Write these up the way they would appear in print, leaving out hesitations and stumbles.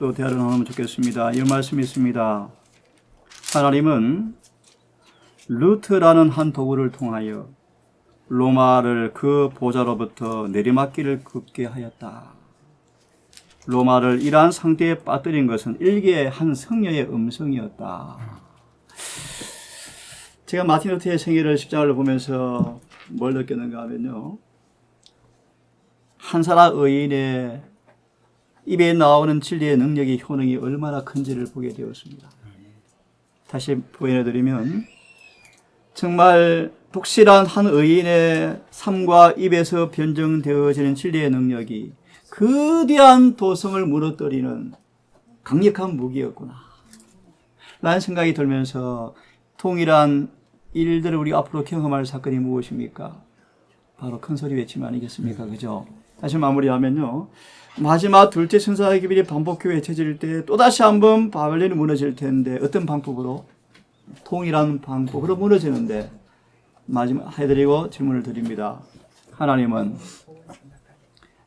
또 대화를 나누면 좋겠습니다. 이 말씀이 있습니다. 하나님은 루트라는 한 도구를 통하여 로마를 그 보좌로부터 내리막길을 걷게 하였다. 로마를 이러한 상태에 빠뜨린 것은 일개의 한 성녀의 음성이었다. 제가 마틴 루터의 생애를 십자가를 보면서 뭘 느꼈는가 하면요, 한 사람 의인의 입에 나오는 진리의 능력이 효능이 얼마나 큰지를 보게 되었습니다. 다시 보여드리면 정말 독실한 한 의인의 삶과 입에서 변증되어지는 진리의 능력이 거대한 도성을 무너뜨리는 강력한 무기였구나 라는 생각이 들면서 동일한 일들을 우리 앞으로 경험할 사건이 무엇입니까? 바로 큰 소리 외침 아니겠습니까? 그죠? 다시 마무리하면요, 마지막 둘째 천사의 기별이 반복해 외쳐질 때 또다시 한번 바벨론이 무너질 텐데 어떤 방법으로? 동일한 방법으로 무너지는데 마지막 해드리고 질문을 드립니다. 하나님은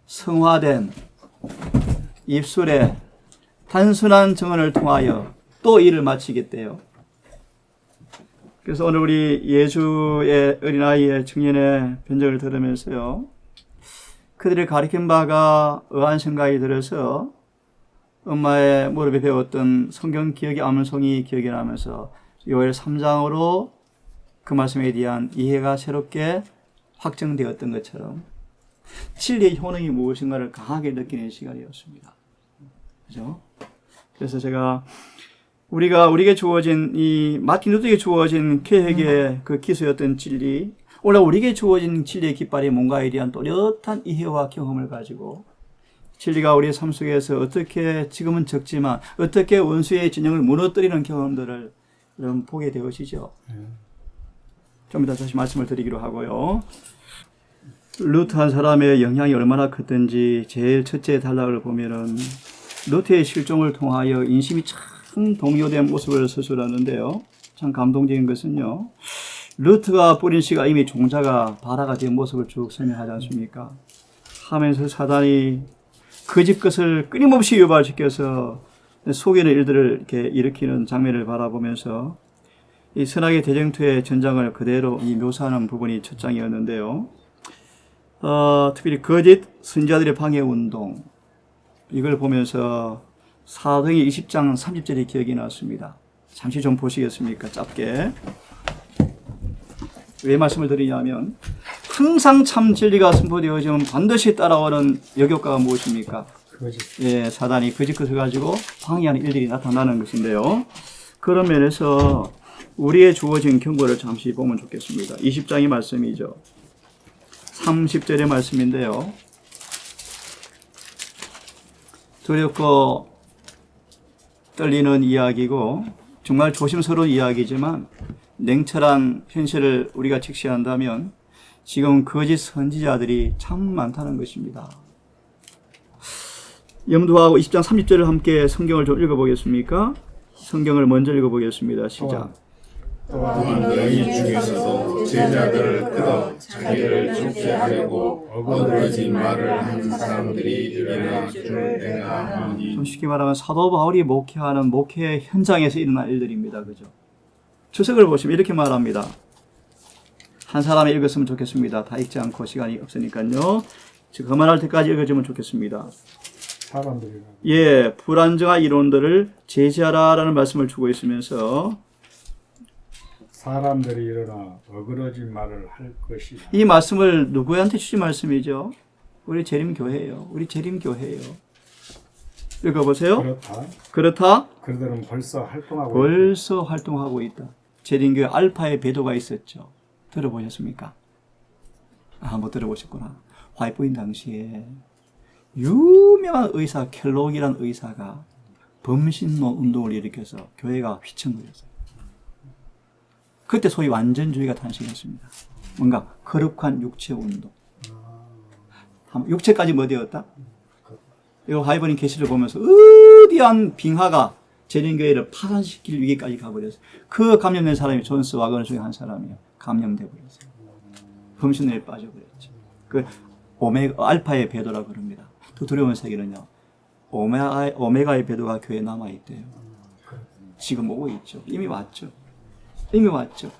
성화된 입술에 단순한 증언을 통하여 또 일을 마치겠대요. 그래서 오늘 우리 예수의 어린아이의 청년의 변적을 들으면서요, 그들이 가르친 바가 의한 생각이 들어서 엄마의 무릎에 배웠던 성경 기억의 암송이 기억이 나면서 요엘 3장으로 그 말씀에 대한 이해가 새롭게 확정되었던 것처럼 진리의 효능이 무엇인가를 강하게 느끼는 시간이었습니다. 그죠? 그래서 제가 우리에게 주어진 이 마틴 루터에게 주어진 개혁의 그 기초였던 진리, 오늘 우리에게 주어진 진리의 깃발이 뭔가에 대한 또렷한 이해와 경험을 가지고 진리가 우리의 삶 속에서 어떻게 지금은 적지만 어떻게 원수의 진영을 무너뜨리는 경험들을 여러분 보게 되어지죠. 좀 이따 다시 말씀을 드리기로 하고요. 루트 한 사람의 영향이 얼마나 컸던지 제일 첫째 단락을 보면은 루트의 실종을 통하여 인심이 참 동요된 모습을 서술하는데요. 참 감동적인 것은요, 루트가 뿌린 씨가 이미 종자가 발화가 된 모습을 쭉 설명하지 않습니까? 하면서 사단이 거짓 것을 끊임없이 유발시켜서 속이는 일들을 이렇게 일으키는 장면을 바라보면서 이 선악의 대쟁투의 전장을 그대로 이 묘사하는 부분이 첫 장이었는데요. 특별히 거짓 선지자들의 방해 운동, 이걸 보면서 사도행전 20장 30절의 기억이 났습니다. 잠시 좀 보시겠습니까? 짧게. 왜 말씀을 드리냐면 항상 참 진리가 선포되어지면 반드시 따라오는 역효과가 무엇입니까? 예, 사단이 거짓 것을 가지고 방해하는 일들이 나타나는 것인데요. 그런 면에서 우리의 주어진 경고를 잠시 보면 좋겠습니다. 20장의 말씀이죠. 30절의 말씀인데요. 두렵고 떨리는 이야기고 정말 조심스러운 이야기지만 냉철한 현실을 우리가 직시한다면 지금 거짓 선지자들이 참 많다는 것입니다. 염두하고 20장 30절을 함께 성경을 좀 읽어보겠습니까? 성경을 먼저 읽어보겠습니다. 시작. 또한 너희 중에서도 제자들을 끌어 자기를 좁게 하려고 어그러진 말을 하는 사람들이 일어날 줄 내가 아니. 좀 쉽게 말하면 사도 바울이 목회하는 목회 현장에서 일어난 일들입니다. 그죠? 주석을 보시면 이렇게 말합니다. 한 사람이 읽었으면 좋겠습니다. 다 읽지 않고 시간이 없으니까요. 지금 그만할 때까지 읽어주면 좋겠습니다. 사람들이라고. 예, 불안정한 이론들을 제시하라라는 말씀을 주고 있으면서 사람들이 일어나 어그러진 말을 할 것이다. 이 말씀을 누구한테 주신 말씀이죠? 우리 재림교회예요. 우리 재림교회예요. 읽어보세요. 그렇다. 그들은 벌써 활동하고 있다. 재림교회 알파의 배도가 있었죠. 들어보셨습니까? 못 들어보셨구나. 화이트보인 당시에 유명한 의사 켈록이라는 의사가 범신론 운동을 일으켜서 교회가 휘청거렸어요. 그때 소위 완전주의가 탄생했습니다. 뭔가 거룩한 육체 운동. 육체까지 뭐 되었다? 이 화이트보인 계시를 보면서 위대한 빙하가 재림교회를 파산시킬 위기까지 가버렸어요. 그 감염된 사람이 존스 와거너 중에 한 사람이에요. 감염돼 버렸어요. 범신에 빠져버렸죠. 그 알파의 배도라고 그럽니다. 더 두려운 세계는요, 오메가의 배도가 교회에 남아있대요. 지금 오고 있죠. 이미 왔죠. 이미 왔죠.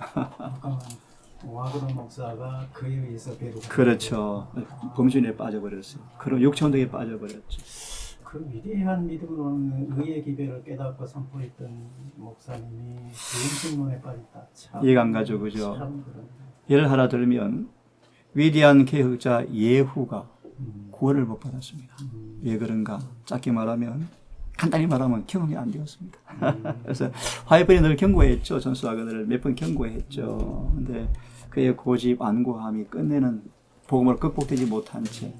와그런 목사가 그에 의해서 배도가 그렇죠. 범죄에 빠져버렸어요. 그럼 육천등에 빠져버렸죠. 그 위대한 믿음으로는 의의 기별을 깨닫고 선포했던 목사님이 음식론에 빠졌다. 참, 이해가 안 가죠, 그죠? 참 그런. 예를 하나 들면 위대한 개혁자 예후가 구원을 못 받았습니다. 왜 그런가? 짧게 말하면, 간단히 말하면 경험이 안 되었습니다. 그래서 화이번이 늘 경고했죠. 전수아그들을 몇 번 경고했죠. 근데 그의 고집, 안고함이 끝내는 복음을 극복되지 못한 채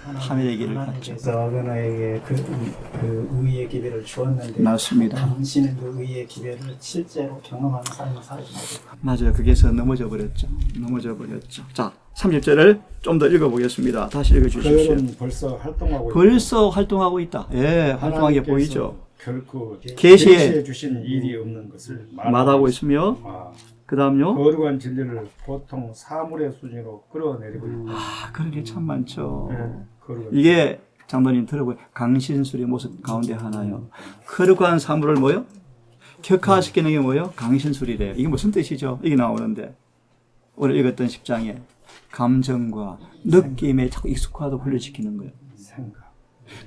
하늘의 길을 갔죠. 하나님께서 아그너에게 그 의의 기별을 주었는데 맞습니다. 당신은 그 의의 기별을 실제로 경험하는 삶을 살지 못했다. 맞아요. 거기에서 넘어져 버렸죠. 자, 30절을 좀 더 읽어보겠습니다. 다시 읽어주십시오. 그들은 벌써 활동하고 벌써 활동하고 있다. 예, 활동하게 보이죠. 결코 계시해 계시해 주신 일이 없는 것을 말하고 있으며, 그 다음요. 거룩한 진리를 보통 사물의 수준으로 끌어내리고 있다. 그런 게 참 많죠. 거룩한 이게 장로님 들어보요. 강신술의 모습 가운데 하나요. 거룩한 사물을 뭐요? 격화시키는 게 뭐요? 강신술이래요. 이게 무슨 뜻이죠? 이게 나오는데 오늘 읽었던 10장에 감정과 느낌에 자꾸 익숙화도 훈련시키는 거예요. 생각.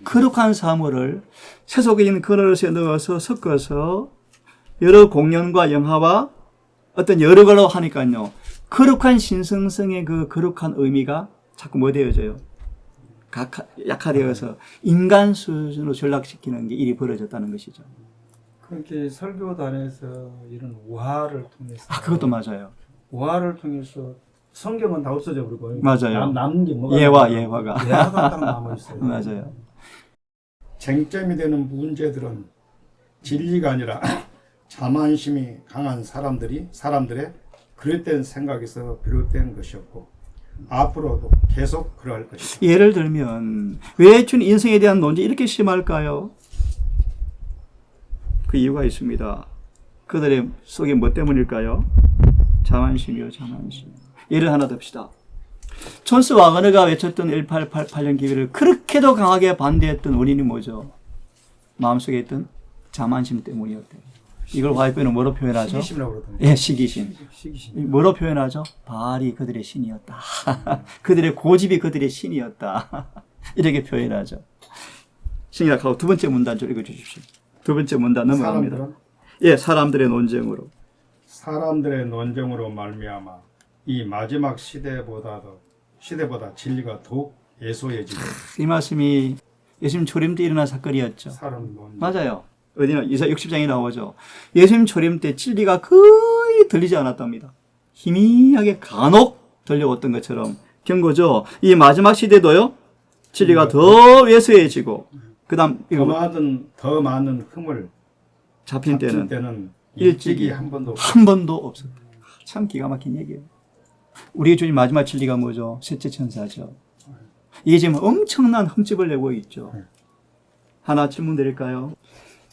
거룩한 사물을 세속인 그릇에 넣어서 섞어서 여러 공연과 영화와 어떤 여러 걸로 하니까요. 거룩한 신성성의 그 거룩한 의미가 자꾸 뭐 되어져요? 약화되어서 인간 수준으로 전락시키는 게 일이 벌어졌다는 것이죠. 그렇게 설교단에서 이런 우화를 통해서 그것도 맞아요. 우화를 통해서 성경은 다 없어져 버리고 맞아요. 남는 게 뭐가 예화가. 예화가 딱 남아 있어요. 맞아요. 쟁점이 되는 문제들은 진리가 아니라 자만심이 강한 사람들의 그릇된 생각에서 비롯된 것이었고 앞으로도 계속 그러할 것이다. 예를 들면 왜 주님 인생에 대한 논쟁이 이렇게 심할까요? 그 이유가 있습니다. 그들의 속에 뭐 때문일까요? 자만심이요, 자만심. 예를 하나 듭시다. 존스 와그너가 외쳤던 1888년 기회를 그렇게도 강하게 반대했던 원인이 뭐죠? 마음속에 있던 자만심 때문이었대요. 이걸 화이트는 뭐로 표현하죠? 시기심이라고 그러던데. 예, 시기심. 뭐로 표현하죠? 바알이 그들의 신이었다. 그들의 고집이 그들의 신이었다. 이렇게 표현하죠. 신약하고 두 번째 문단 좀 읽어주십시오. 두 번째 문단 넘어갑니다. 사람들은? 예, 사람들의 논쟁으로. 사람들의 논쟁으로 말미암아 이 마지막 시대보다 진리가 더욱 예소해지고 이 말씀이 예수님 초림 때 일어난 사건이었죠. 사람 논쟁. 맞아요. 어디나 이사 60장에 나오죠. 예수님 초림 때 진리가 거의 들리지 않았답니다. 희미하게 간혹 들려왔던 것처럼 경고죠. 이 마지막 시대도요. 진리가 더 예소해지고 그다음 더 많은 흠을 잡힌 때는 일찍이 한 번도 한 번도 없었다. 참 기가 막힌 얘기예요. 우리의 주님 마지막 진리가 뭐죠? 셋째 천사죠. 이게 지금 엄청난 흠집을 내고 있죠. 하나 질문 드릴까요?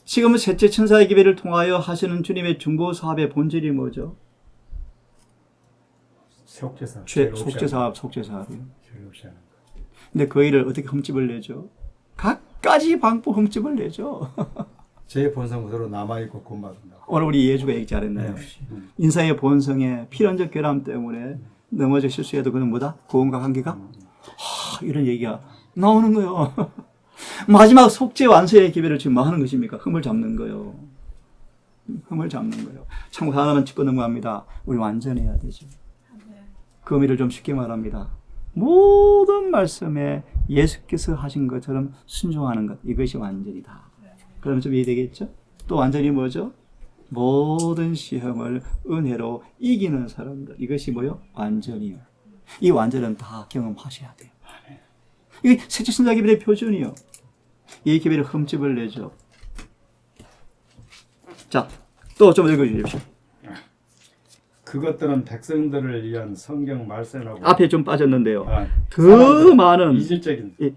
지금 셋째 천사의 기별을 통하여 하시는 주님의 중보 사업의 본질이 뭐죠? 속죄사업이요. 근데 그 일을 어떻게 흠집을 내죠? 각가지 방법 흠집을 내죠. 제 본성 그대로 남아있고 구원받는다. 오늘 우리 예주가 얘기 잘했나요? 인사의 본성의 필연적 결함 때문에 넘어져 실수해도 그는 뭐다? 구원과 관계가? 이런 얘기가 나오는 거예요. 마지막 속죄 완수의 기별을 지금 뭐 하는 것입니까? 흠을 잡는 거예요. 흠을 잡는 거예요. 참고 하나만 짚고 넘어갑니다. 우리 완전해야 되죠. 그 의미를 좀 쉽게 말합니다. 모든 말씀에 예수께서 하신 것처럼 순종하는 것, 이것이 완전이다. 그러면 좀 이해되겠죠? 또 완전히 뭐죠? 모든 시험을 은혜로 이기는 사람들. 이것이 뭐요? 완전이요. 이 완전은 다 경험하셔야 돼요. 이게 셋째 천사 기별의 표준이요. 이 기별의 흠집을 내죠. 자, 또 좀 읽어주십시오. 그것들은 백성들을 위한 성경 말씀이라고 앞에 좀 빠졌는데요. 사람들, 많은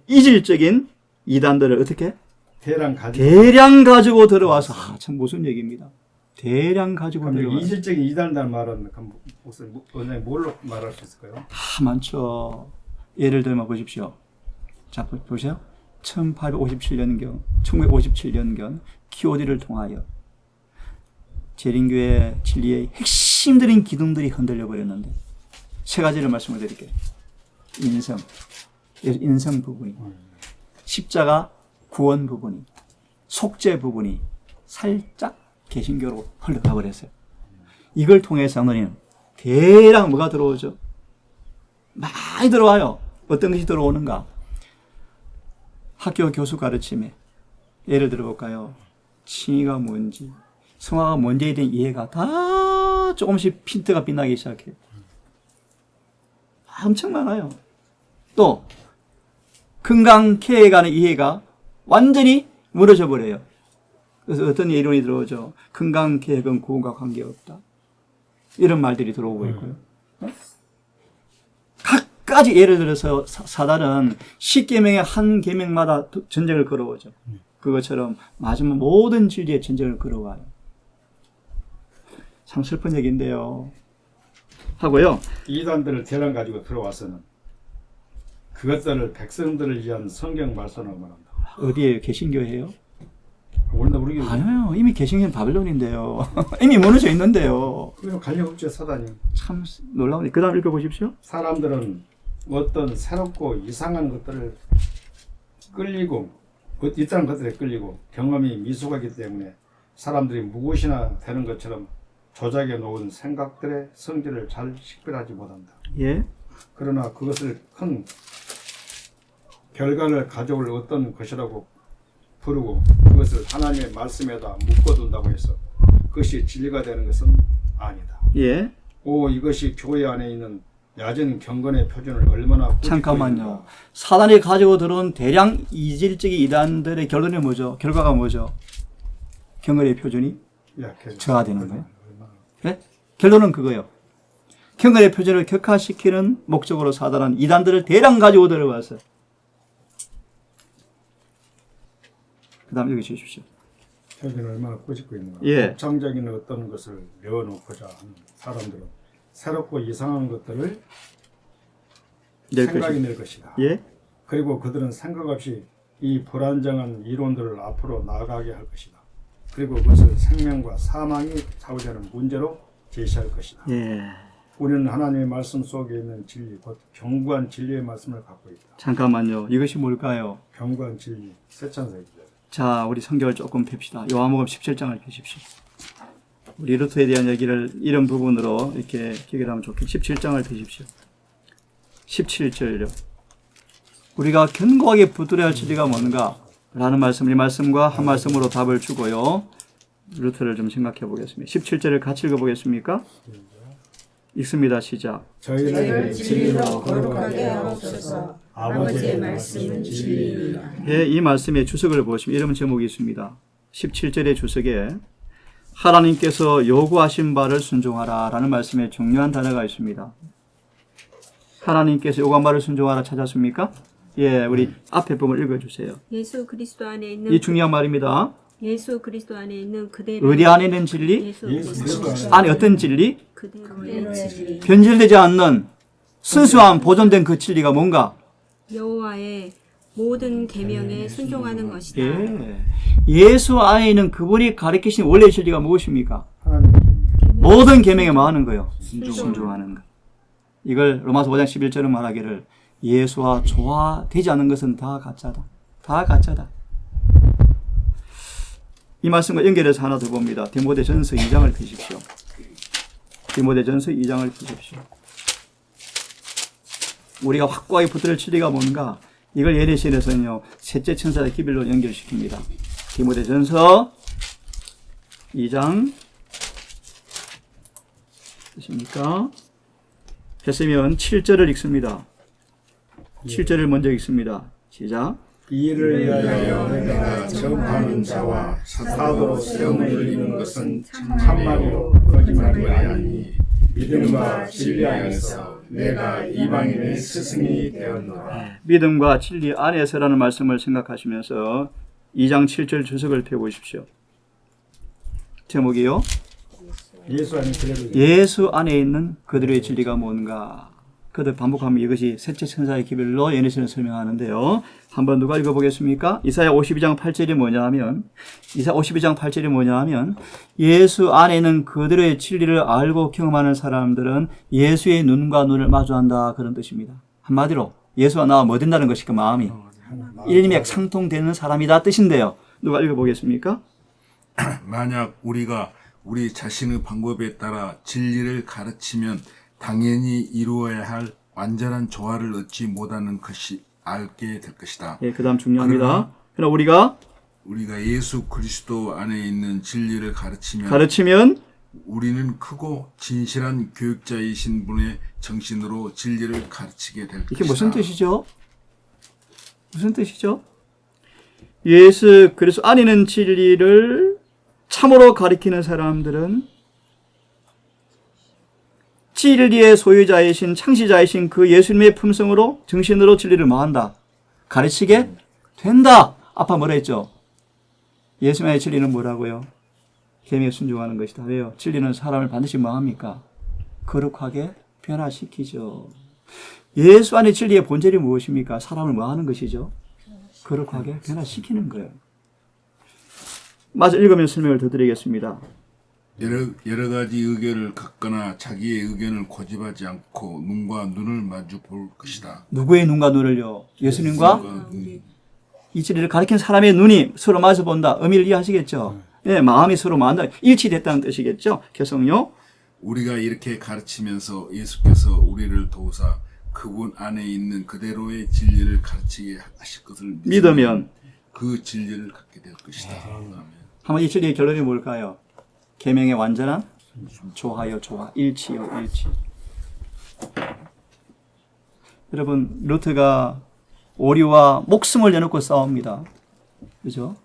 이질적인 이단들을 어떻게? 대량 가지고 들어와서 참 무슨 얘기입니다. 대량 가지고 들어와서 이질적인 이단이라는 말은 무슨 뭘로 말할 수 있을까요? 많죠. 예를 들면 보십시오. 자, 보세요. 1957년경 QOD를 통하여 재림교회 진리의 핵심적인 기둥들이 흔들려 버렸는데 세 가지를 말씀을 드릴게요. 인성 부분이, 십자가 구원 부분이, 속죄 부분이 살짝 개신교로 흘러가 버렸어요. 이걸 통해서 너희는 대량 뭐가 들어오죠? 많이 들어와요. 어떤 것이 들어오는가? 학교 교수 가르침에 예를 들어볼까요? 칭의가 뭔지, 성화가 뭔지에 대한 이해가 다 조금씩 핀트가 빛나기 시작해요. 엄청 많아요. 또 금강캐에 관한 이해가 완전히 무너져 버려요. 그래서 어떤 이론이 들어오죠? 금강캐액은 구원과 관계없다. 이런 말들이 들어오고 있고요. 각가지 예를 들어서 사단은 10계명의 한 계명마다 전쟁을 걸어오죠. 그것처럼 마지막 모든 진리의 전쟁을 걸어와요. 참 슬픈 얘기인데요. 하고요. 이단들을 대량 가지고 들어와서는 그것들을 백성들을 위한 성경 말씀을 말한다. 어디에 개신교예요? 우리 아니요. 이미 개신교는 바벨론인데요. 이미 무너져 있는데요. 그럼 관련 없죠 사단이. 참 놀라운데 그 다음 읽어보십시오. 사람들은 어떤 새롭고 이상한 것들을 끌리고 이딴 것들에 끌리고 경험이 미숙하기 때문에 사람들이 무엇이나 되는 것처럼 조작해 놓은 생각들의 성질을 잘 식별하지 못한다. 예. 그러나 그것을 큰 결과를 가져올 어떤 것이라고 부르고 그것을 하나님의 말씀에다 묶어둔다고 해서 그것이 진리가 되는 것은 아니다. 예. 이것이 교회 안에 있는 야전 경건의 표준을 얼마나 꾸짖고 잠깐만요. 있는가. 사단이 가지고 들어온 대량 이질적인 이단들의 결론이 뭐죠? 결과가 뭐죠? 경건의 표준이 약해서. 저하되는 거예요. 네? 결론은 그거예요. 경건의 표준을 격화시키는 목적으로 사단은 이단들을 대량 가지고 들어와서 그 다음 여기 주십시오. 표준을 얼마나 꾸짖고 있는가. 예. 독창적인 어떤 것을 내어놓고자 하는 사람들은 새롭고 이상한 것들을 생각이 낼 것이다. 예. 그리고 그들은 생각 없이 이 불안정한 이론들을 앞으로 나아가게 할 것이다. 그리고 그것을 생명과 사망이 좌우되는 문제로 제시할 것이다. 예. 우리는 하나님의 말씀 속에 있는 진리, 곧 견고한 진리의 말씀을 갖고 있다. 잠깐만요. 이것이 뭘까요? 견고한 진리, 새 찬사입니다. 자, 우리 성경을 조금 봅시다. 요한복음 17장을 펴십시오. 우리 루터에 대한 얘기를 이런 부분으로 이렇게 기억하면 좋겠습니다. 17장을 펴십시오. 17절요. 우리가 견고하게 붙들어야 할 진리가 뭔가? 라는 말씀을 이 말씀과 한 말씀으로 답을 주고요. 루터를 좀 생각해 보겠습니다. 17절을 같이 읽어보겠습니까? 읽습니다. 시작. 저희를 진리로 거룩하게 하옵소서. 아버지의 말씀은 진리이니라. 예, 이 말씀의 주석을 보시면 이런 제목이 있습니다. 17절의 주석에 하나님께서 요구하신 바를 순종하라 라는 말씀에 중요한 단어가 있습니다. 하나님께서 요구한 바를 순종하라 찾았습니까? 예, 우리 앞에 부분 읽어주세요. 예수 그리스도 안에 있는 이 중요한 말입니다. 예수 그리스도 안에 있는 그대로 어디 안에 있는 진리? 예수 그리스도 안에 어떤 진리? 그대로의 진리 변질되지 않는 순수한 보존된 그 진리가 뭔가? 여호와의 모든 계명에 순종하는 것이다. 예. 예수 안에 있는 그분이 가르치신 원래의 진리가 무엇입니까? 하나님 모든 계명에 뭐 하는 거요? 순종하는 거. 이걸 로마서 5장 11절은 말하기를 예수와 조화되지 않는 것은 다 가짜다. 다 가짜다. 이 말씀과 연결해서 하나 더 봅니다. 디모데전서 2장을 펴십시오. 디모데전서 2장을 펴십시오. 우리가 확고하게 붙들을 진리가 뭔가? 이걸 예레시에서는요 셋째 천사의 기별로 연결시킵니다. 디모데전서 2장 되십니까? 했으면 7절을 읽습니다. 7절을 먼저 읽습니다. 시작. 이를 위하여 내가 전파하는 자와 사도로 세움을 입는 것은 참말이요 거짓말이 아니니 믿음과 진리 안에서 내가 이방인의 스승이 되었노라. 믿음과 진리 안에서라는 말씀을 생각하시면서 2장 7절 주석을 펴보십시오. 제목이요. 예수 안에 그대로 예수 안에 있는 그들의 진리가 뭔가? 그들 반복하면 이것이 셋째 천사의 기별로 예언에서는 설명하는데요. 한번 누가 읽어보겠습니까? 이사야 52장 8절이 뭐냐면 이사야 52장 8절이 뭐냐면 예수 안에는 그들의 진리를 알고 경험하는 사람들은 예수의 눈과 눈을 마주한다 그런 뜻입니다. 한마디로 예수와 나와 뭐 된다는 것이까 마음이 일맥상통되는 사람이다 뜻인데요. 누가 읽어보겠습니까? 만약 우리가 우리 자신의 방법에 따라 진리를 가르치면 당연히 이루어야 할 완전한 조화를 얻지 못하는 것이 알게 될 것이다. 예, 그 다음 중요합니다. 그러나 우리가 예수 그리스도 안에 있는 진리를 가르치면 우리는 크고 진실한 교육자이신 분의 정신으로 진리를 가르치게 될 것이다. 이게 무슨 뜻이죠? 무슨 뜻이죠? 예수 그리스도 안에 있는 진리를 참으로 가리키는 사람들은 진리의 소유자이신 창시자이신 그 예수님의 품성으로 정신으로 진리를 뭐한다? 가르치게 된다. 아까 뭐라 했죠? 예수님의 진리는 뭐라고요? 계명에 순종하는 것이다. 왜요? 진리는 사람을 반드시 뭐합니까? 거룩하게 변화시키죠. 예수 안의 진리의 본질이 무엇입니까? 사람을 뭐하는 것이죠? 거룩하게 변화시키는 거예요. 마저 읽으면서 설명을 더 드리겠습니다. 여러 가지 의견을 갖거나 자기의 의견을 고집하지 않고 눈과 눈을 마주 볼 것이다. 누구의 눈과 눈을요? 예수님과 이 진리를 가리킨 사람의 눈이 서로 마주 본다. 의미를 이해하시겠죠? 네, 마음이 서로 만다. 일치됐다는 뜻이겠죠? 개성요. 우리가 이렇게 가르치면서 예수께서 우리를 도우사 그분 안에 있는 그대로의 진리를 가르치게 하실 것을 믿으면 그 진리를 갖게 될 것이다. 아멘. 한번 이 진리의 결론이 뭘까요? 계명의 완전한 조화요, 조화. 일치요, 일치. 여러분, 루트가 오리와 목숨을 내놓고 싸웁니다. 그죠?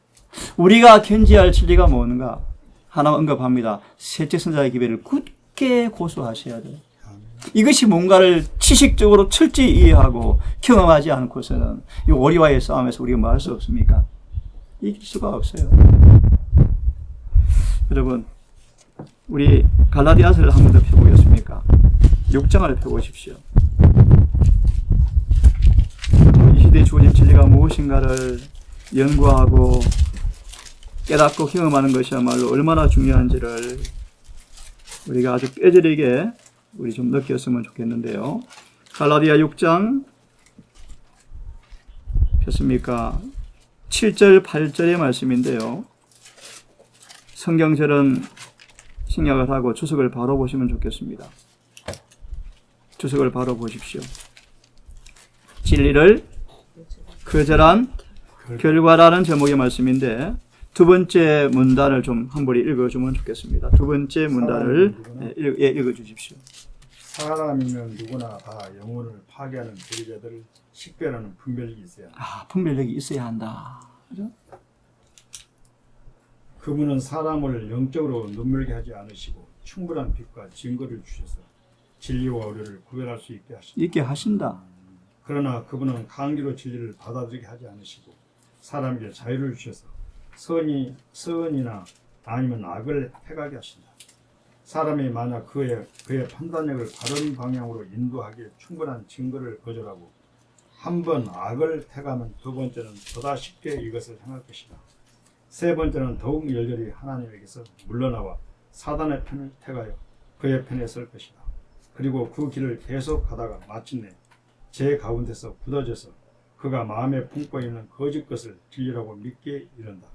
우리가 견지할 진리가 뭔가? 하나 언급합니다. 셋째 선자의 기별을 굳게 고수하셔야 돼요. 이것이 뭔가를 지식적으로 철저히 이해하고 경험하지 않고서는 이 오리와의 싸움에서 우리가 뭐 할 수 없습니까? 이길 수가 없어요. 여러분, 우리 갈라디아서를 한 번 더 펴보겠습니까? 6장을 펴보십시오. 이 시대에 주어진 진리가 무엇인가를 연구하고 깨닫고 경험하는 것이야말로 얼마나 중요한지를 우리가 아주 뼈저리게 우리 좀 느꼈으면 좋겠는데요. 갈라디아 6장 폈습니까? 7절, 8절의 말씀인데요. 성경절은 생략을 하고 주석을 바로 보시면 좋겠습니다. 주석을 바로 보십시오. 진리를 거절한 결과라는 제목의 말씀인데 두 번째 문단을 좀 한 번 읽어주면 좋겠습니다. 두 번째 문단을 읽어주십시오. 사람이면 누구나 다 영혼을 파괴하는 불의자들을 식별하는 분별력이 있어야 한다. 분별력이 있어야 한다. 그죠? 그분은 사람을 영적으로 눈물게 하지 않으시고 충분한 빛과 증거를 주셔서 진리와 오류를 구별할 수 있게 하신다. 있게 하신다. 그러나 그분은 강제로 진리를 받아들이게 하지 않으시고 사람에게 자유를 주셔서 선이나 아니면 악을 행하게 하신다. 사람이 만약 그의 판단력을 바른 방향으로 인도하기에 충분한 증거를 거절하고 한 번 악을 택하면 두 번째는 보다 쉽게 이것을 행할 것이다. 세 번째는 더욱 열렬히 하나님에게서 물러나와 사단의 편을 택하여 그의 편에 설 것이다. 그리고 그 길을 계속 가다가 마침내 제 가운데서 굳어져서 그가 마음에 품고 있는 거짓 것을 진리라고 믿게 이른다.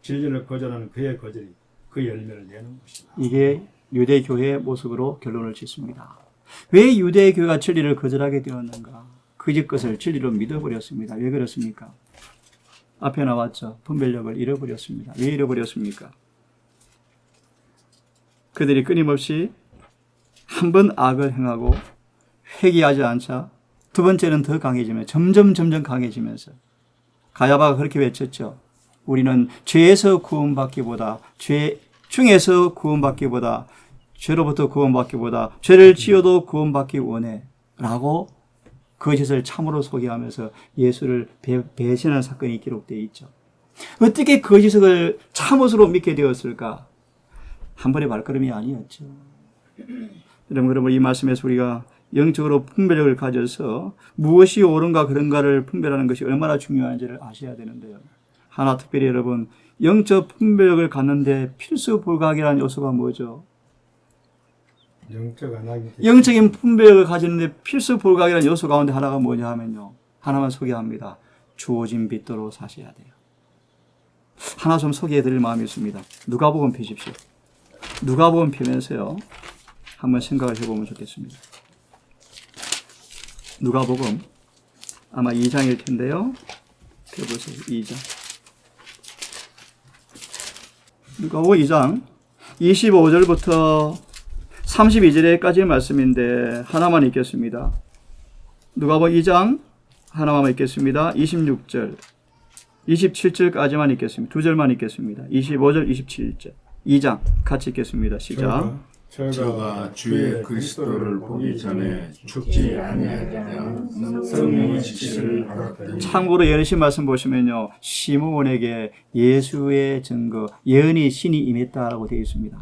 진리를 거절하는 그의 거절이 그 열매를 내는 것이다. 이게 유대교회의 모습으로 결론을 짓습니다. 왜 유대교회가 진리를 거절하게 되었는가? 거짓 것을 진리로 믿어버렸습니다. 왜 그렇습니까? 앞에 나왔죠. 분별력을 잃어버렸습니다. 왜 잃어버렸습니까? 그들이 끊임없이 한 번 악을 행하고 회개하지 않자 두 번째는 더 강해지면서 점점 강해지면서 가야바가 그렇게 외쳤죠. 우리는 죄에서 구원받기보다 죄 중에서 구원받기보다 죄로부터 구원받기보다 죄를 지어도 구원받기 원해 라고 거짓을 참으로 소개하면서 예수를 배신한 사건이 기록되어 있죠. 어떻게 거짓을 참으로 믿게 되었을까? 한 번의 발걸음이 아니었죠. 여러분, 그러면 이 말씀에서 우리가 영적으로 분별력을 가져서 무엇이 옳은가 그런가를 분별하는 것이 얼마나 중요한지를 아셔야 되는데요. 하나 특별히 여러분, 영적 분별력을 갖는데 필수 불가결한 요소가 뭐죠? 영적 안하기. 영적인 분별력을 가지는데 필수 불가결한 요소 가운데 하나가 뭐냐 하면요. 하나만 소개합니다. 주어진 빛대로 사셔야 돼요. 하나 좀 소개해 드릴 마음이 있습니다. 누가복음 펴십시오. 누가복음 펴면서요. 한번 생각을 해보면 좋겠습니다. 누가복음 아마 2장일 텐데요. 펴보세요. 2장. 누가복음 2장 25절부터 32절까지의 말씀인데 하나만 읽겠습니다. 누가복음 2장 하나만 읽겠습니다. 26절, 27절까지만 읽겠습니다. 두 절만 읽겠습니다. 25절, 27절. 2장 같이 읽겠습니다. 시작. 저가 주의 그리스도를 보기 전에 죽지 아니하였냐 성령의 지시를 받았더니. 참고로 예언신 말씀 보시면요. 시므온에게 예수의 증거, 예언이 신이 임했다라고 되어 있습니다.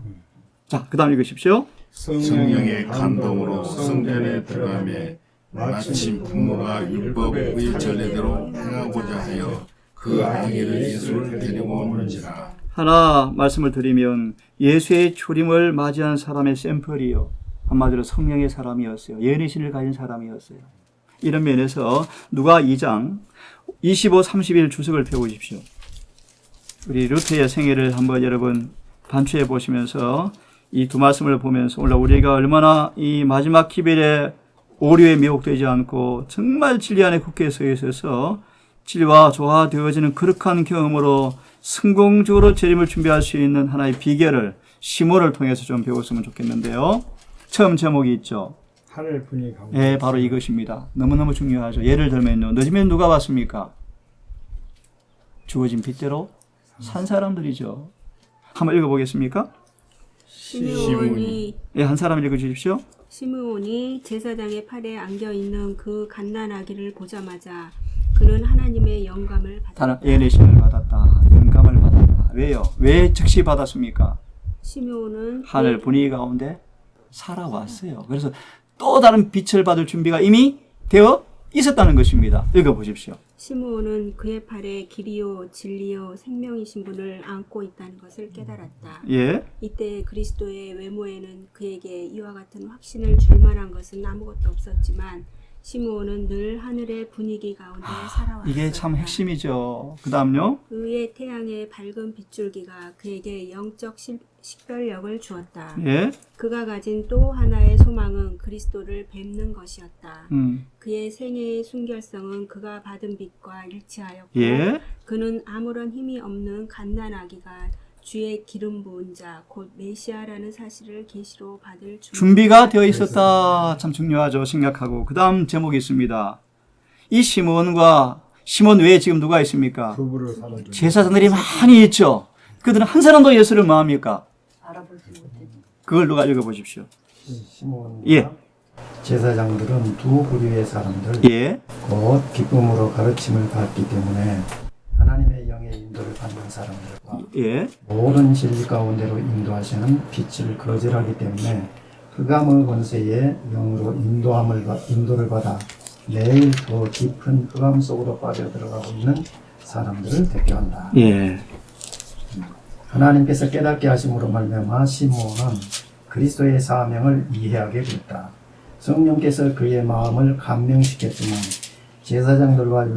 자, 그 다음 읽으십시오. 성령의 감동으로 성전에 들어가매 마침 부모가 율법의 전례대로 행하고자 하여 그 아기를 예수를 데리고 오는지라. 하나 말씀을 드리면 예수의 초림을 맞이한 사람의 샘플이요. 한마디로 성령의 사람이었어요. 예언의 신을 가진 사람이었어요. 이런 면에서 누가 2장 25, 31 주석을 펴보십시오. 우리 루터의 생애를 한번 여러분 반추해 보시면서 이 두 말씀을 보면서 오늘 우리가 얼마나 이 마지막 기별에 오류에 미혹되지 않고 정말 진리 안에 굳게 서 있어서 진리와 조화되어지는 거룩한 경험으로 성공적으로 재림을 준비할 수 있는 하나의 비결을 시몬을 통해서 좀 배웠으면 좋겠는데요. 처음 제목이 있죠. 하늘 분이 가고. 예, 바로 이것입니다. 너무너무 중요하죠. 예를 들면요. 늦으면 누가 봤습니까? 주어진 빛대로 산 사람들이죠. 한번 읽어보겠습니까? 시므온이 예, 한 사람 읽어주십시오. 시므온이 제사장의 팔에 안겨 있는 그 갓난아기를 보자마자 그는 하나님의 영감을 받았다. 예언의 신을 받았다. 영감을 받았다. 왜요? 왜 즉시 받았습니까? 시므온은 하늘 분위기 가운데 살아왔어요. 그래서 또 다른 빛을 받을 준비가 이미 되어 있었다는 것입니다. 읽어보십시오. 시므온은 그의 팔에 길이요 진리요 생명이신 분을 안고 있다는 것을 깨달았다. 예. 이때 그리스도의 외모에는 그에게 이와 같은 확신을 줄 만한 것은 아무것도 없었지만 시므온은 늘 하늘의 분위기 가운데 살아왔다. 이게 참 핵심이죠. 그 다음요. 그의 태양의 밝은 빗줄기가 그에게 영적 식별력을 주었다. 예. 그가 가진 또 하나의 소망은 그리스도를 뵙는 것이었다. 그의 생애의 순결성은 그가 받은 빛과 일치하였고 예. 그는 아무런 힘이 없는 갓난아기가 주의 기름 부은 자 곧 메시아라는 사실을 계시로 받을 준비가 되어 있었다. 참 중요하죠. 생각하고. 그 다음 제목이 있습니다. 이 시몬 외에 지금 누가 있습니까? 부부를 살아주는. 제사장들이 많이 있죠. 그들은 한 사람도 예수를 뭐 합니까? 그걸 누가 읽어보십시오. 시몬과 예. 제사장들은 두 부류의 사람들, 예. 곧 기쁨으로 가르침을 받기 때문에 하나님의 영의 인도를 받는 사람들과 예. 모든 진리 가운데로 인도하시는 빛을 거절하기 때문에 흑암의 권세에 영으로 인도를 받아 매일 더 깊은 흑암 속으로 빠져들어가고 있는 사람들을 대표한다. 예. 하나님께서 깨닫게 하심으로 말미암아 시므온은 그리스도의 사명을 이해하게 됐다. 성령께서 그의 마음을 감명시켰지만 제사장들과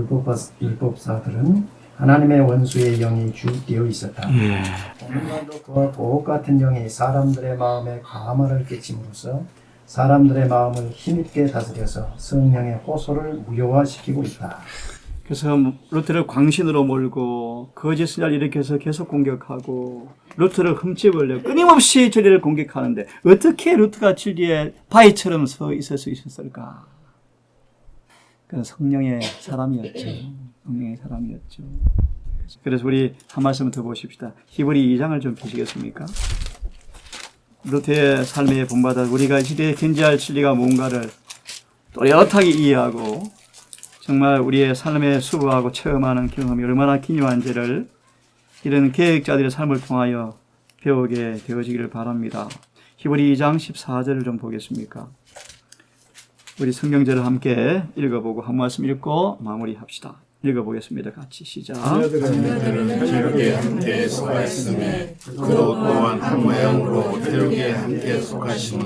율법사들은 하나님의 원수의 영이 주입되어 있었다. 오늘날도 그와 곧 같은 영이 사람들의 마음에 가마를 끼침으로써 사람들의 마음을 힘있게 다스려서 성령의 호소를 무효화시키고 있다. 그래서 루터를 광신으로 몰고 거짓 신자를 일으켜서 계속 공격하고 루터를 흠집을 내고 끊임없이 진리를 공격하는데 어떻게 루터가 진리의 바위처럼 서 있을 수 있었을까? 그는 성령의 사람이었죠. 성령의 사람이었죠. 그래서 우리 한 말씀 더 보십시다. 히브리 2장을 좀 보시겠습니까? 루터의 삶에 본받아 우리가 시대에 견지할 진리가 뭔가를 또렷하게 이해하고 정말 우리의 삶에 수고하고 체험하는 경험이 얼마나 기묘한지를 이런 계획자들의 삶을 통하여 배우게 되어지기를 바랍니다. 히브리 2장 14절을 좀 보겠습니까? 우리 성경절을 함께 읽어보고 한 말씀 읽고 마무리합시다. 읽어보겠습니다. 같이 시작. 태육에 함께 속하였음에 그도 또한 한 모양으로 태육에 함께 속하심은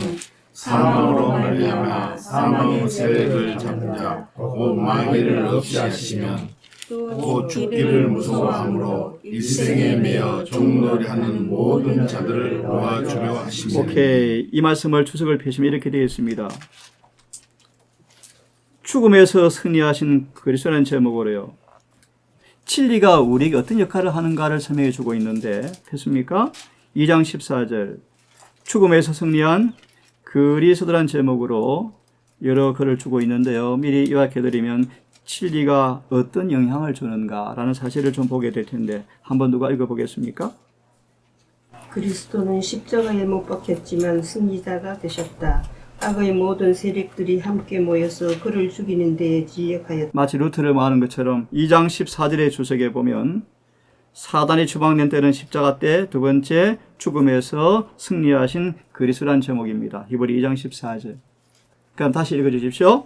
사망으로 말미암아 사망의 세력을 잡은 자 곧 마귀를 없이 하시면 또 죽기를 무서워함으로 일생에 매여 종놀이하는 모든 자들을 모아주려 하시며. 오케이. 이 말씀을 추석을 펴시면 이렇게 되어 있습니다. 죽음에서 승리하신 그리스도라는 제목으로요. 진리가 우리에게 어떤 역할을 하는가를 설명해 주고 있는데 폈습니까? 2장 14절 죽음에서 승리한 그리스도라는 제목으로 여러 글을 주고 있는데요. 미리 요약해드리면 진리가 어떤 영향을 주는가라는 사실을 좀 보게 될 텐데 한번 누가 읽어보겠습니까? 그리스도는 십자가에 못 박혔지만 승리자가 되셨다. 악의 모든 세력들이 함께 모여서 그를 죽이는 데에 지역하였다. 마치 루트를 말하는 것처럼 2장 14절의 주석에 보면 사단이 추방된 때는 십자가 때, 두 번째 죽음에서 승리하신 그리스도라는 제목입니다. 히브리 2장 14절. 그럼 다시 읽어주십시오.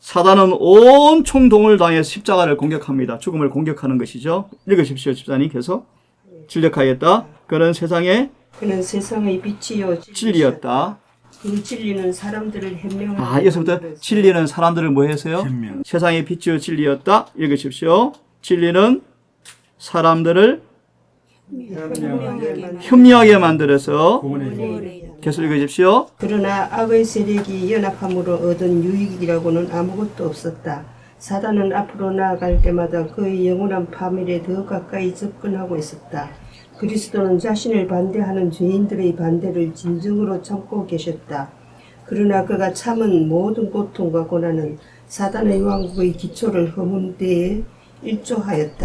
사단은 온 총동을 당해서 십자가를 공격합니다. 죽음을 공격하는 것이죠. 읽으십시오. 집사님 계속. 진력하였다. 그는 세상의 빛이요 진리였다. 그 진리는 사람들을 현명하게 여기서부터 만들었으며 진리는 사람들을 뭐 했어요? 세상의 빛이요 진리였다. 읽으십시오. 진리는 사람들을 현명하게 만들어서 계속 읽으십시오. 그러나 악의 세력이 연합함으로 얻은 유익이라고는 아무것도 없었다. 사단은 앞으로 나아갈 때마다 그의 영원한 파멸에 더 가까이 접근하고 있었다. 그리스도는 자신을 반대하는 죄인들의 반대를 진정으로 참고 계셨다. 그러나 그가 참은 모든 고통과 고난은 사단의 왕국의 기초를 허문 데에 일조를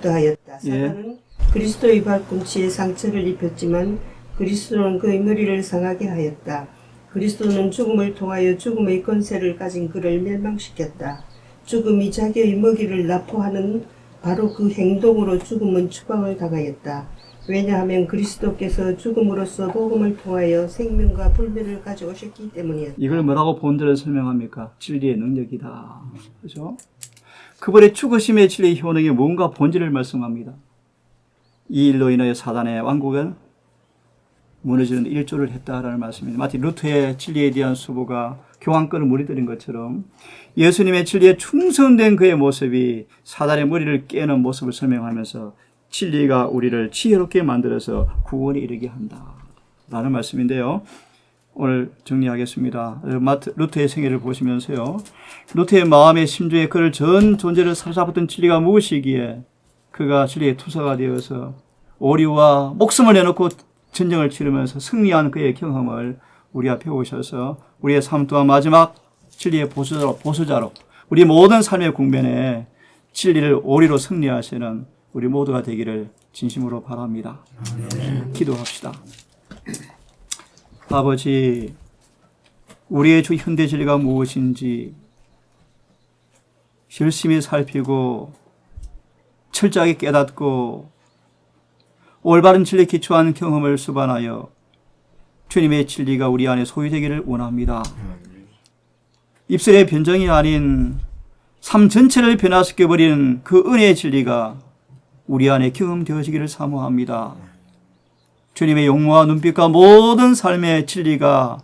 더하였다. 사단은 그리스도의 발꿈치에 상처를 입혔지만 그리스도는 그의 머리를 상하게 하였다. 그리스도는 죽음을 통하여 죽음의 권세를 가진 그를 멸망시켰다. 죽음이 자기의 먹이를 납포하는 바로 그 행동으로 죽음은 추방을 당하였다. 왜냐하면 그리스도께서 죽음으로써 복음을 통하여 생명과 불멸을 가져오셨기 때문이었다. 이걸 뭐라고 본들을 설명합니까? 진리의 능력이다. 그죠? 그분의 죽으심의 진리의 효능이 뭔가 본질을 말씀합니다. 이 일로 인하여 사단의 왕국은 무너지는 일조를 했다라는 말씀입니다. 마치 루트의 진리에 대한 수보가 교황권을 무너뜨린 것처럼 예수님의 진리에 충성된 그의 모습이 사단의 머리를 깨는 모습을 설명하면서 진리가 우리를 지혜롭게 만들어서 구원에 이르게 한다라는 말씀인데요. 오늘 정리하겠습니다. 루트의 생애를 보시면서요. 루트의 마음의 심중에 그를 전 존재를 사로잡았던 진리가 무엇이기에 그가 진리의 투사가 되어서 오리와 목숨을 내놓고 전쟁을 치르면서 승리한 그의 경험을 우리 앞에 오셔서 우리의 삶 또한 마지막 진리의 보수자로 우리 모든 삶의 국면에 진리를 오리로 승리하시는 우리 모두가 되기를 진심으로 바랍니다. 기도합시다. 아버지, 우리의 주 현대 진리가 무엇인지 열심히 살피고 철저하게 깨닫고 올바른 진리에 기초한 경험을 수반하여 주님의 진리가 우리 안에 소유되기를 원합니다. 입술의 변정이 아닌 삶 전체를 변화시켜버리는 그 은혜의 진리가 우리 안에 경험되어지기를 사모합니다. 주님의 용모와 눈빛과 모든 삶의 진리가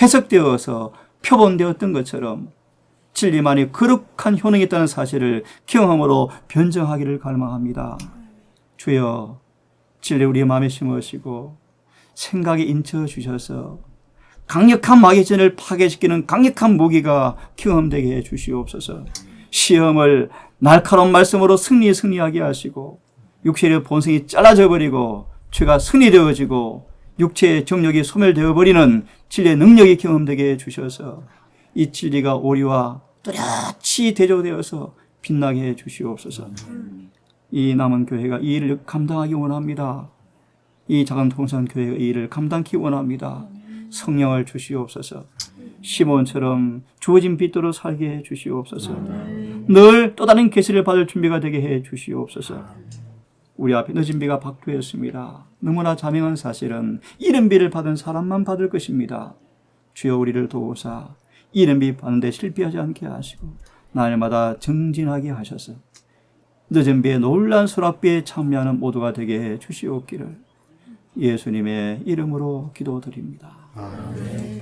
해석되어서 표본되었던 것처럼 진리만이 거룩한 효능이 있다는 사실을 경험으로 변증하기를 갈망합니다. 주여, 진리 우리의 마음에 심으시고 생각에 인쳐 주셔서 강력한 마귀전을 파괴시키는 강력한 무기가 경험되게 해 주시옵소서. 시험을 날카로운 말씀으로 승리하게 하시고 육체의 본성이 잘라져 버리고 죄가 승리되어지고 육체의 정력이 소멸되어 버리는 진리의 능력이 경험되게 해 주셔서 이 진리가 오리와 또렷이 대조되어서 빛나게 해 주시옵소서. 이 남은 교회가 이 일을 감당하기 원합니다. 이 작은 통산 교회가 이 일을 감당하기 원합니다. 성령을 주시옵소서. 시몬처럼 주어진 빛도로 살게 해 주시옵소서. 늘 또 다른 계시를 받을 준비가 되게 해 주시옵소서. 우리 앞에 늦은 비가 박두했습니다. 너무나 자명한 사실은 이른 비를 받은 사람만 받을 것입니다. 주여 우리를 도우사 이름이 받는데 실패하지 않게 하시고 날마다 정진하게 하셔서 늦은 비에 놀란 소락비에 참여하는 모두가 되게 해 주시옵기를 예수님의 이름으로 기도드립니다. 아멘.